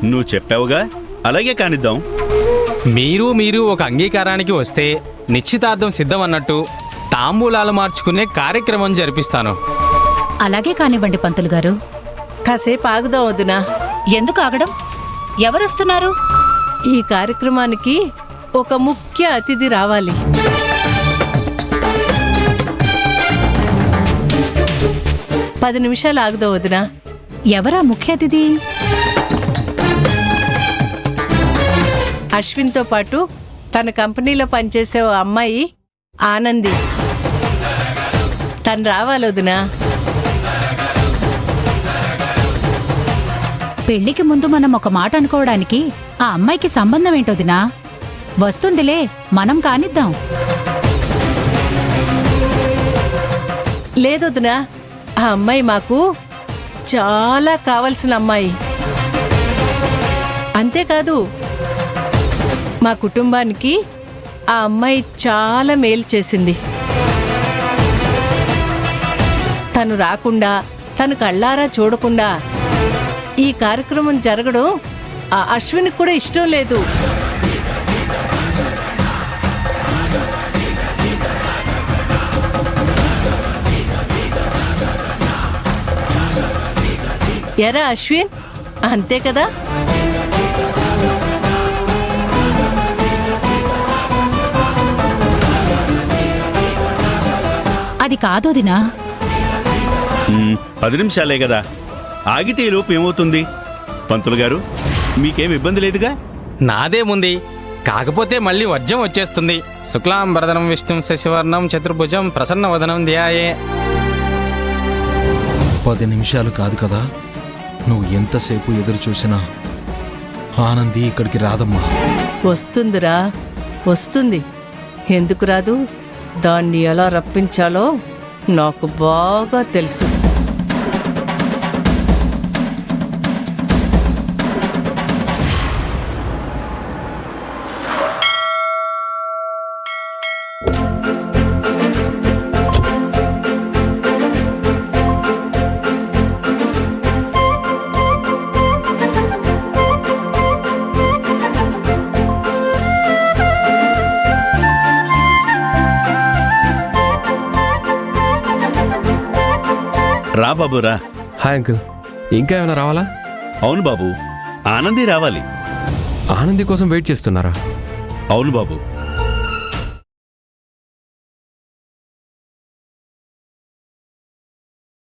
నువ్వు చెప్పావుగా, అలాగే కానిద్దాం. మీరు ఒక అంగీకారానికి వస్తే నిశ్చితార్థం సిద్ధం అన్నట్టు తాంబూలాలు మార్చుకునే కార్యక్రమం జరిపిస్తాను. అలాగే కానివ్వండి పంతులు గారు. కాసేపు ఆగుదాం వదినా. ఎందుకు ఆగడం? ఎవరొస్తున్నారు? ఈ కార్యక్రమానికి ఒక ముఖ్య అతిథి రావాలి. పది నిమిషాలు ఆగుదాం వదినా. ఎవరా ముఖ్య అతిథి? అశ్విన్తో పాటు తన కంపెనీలో పనిచేసే ఓ అమ్మాయి ఆనంది. తను రావాలి వదినా. పెళ్లికి ముందు మనం ఒక మాట అనుకోవడానికి ఆ అమ్మాయికి సంబంధం ఏంటోదినా? వస్తుందిలే, మనం కానిద్దాం. లేదొదినా, ఆ అమ్మాయి మాకు చాలా కావలసిన అమ్మాయి. అంతేకాదు, మా కుటుంబానికి ఆ అమ్మాయి చాలా మేలు చేసింది. తను రాకుండా, తను కళ్ళారా చూడకుండా ఈ కార్యక్రమం జరగడం ఆ అశ్వినికి కూడా ఇష్టం లేదు. ఎరా అశ్విన్, అంతే కదా? అది కాదోదినా. 10 నిమిషాలే కదా, ఆగితే ఈ లోపు ఏమవుతుంది? పంతులు గారు, మీకేం ఇబ్బంది లేదుగా? నాదేముంది, కాకపోతే మళ్ళీ వర్జం వచ్చేస్తుంది. శుక్లాం వరదనం విష్ణుం శశివర్ణం చతుర్భుజం ప్రసన్న వదనం ధ్యాయే. 10 నిమిషాలు కాదు కదా, నువ్వు ఎంతసేపు ఎదురు చూసినా ఆనంది ఇక్కడికి రాదమ్మా. వస్తుందిరా, వస్తుంది. ఎందుకు రాదు? దాన్ని ఎలా రప్పించాలో నాకు బాగా తెలుసు. రా బాబు రా. హాయ్ అంకుల్, ఇంకా ఏమైనా రావాలా? అవును బాబు, ఆనంది రావాలి. ఆనంది కోసం వెయిట్ చేస్తున్నారా? అవును బాబు,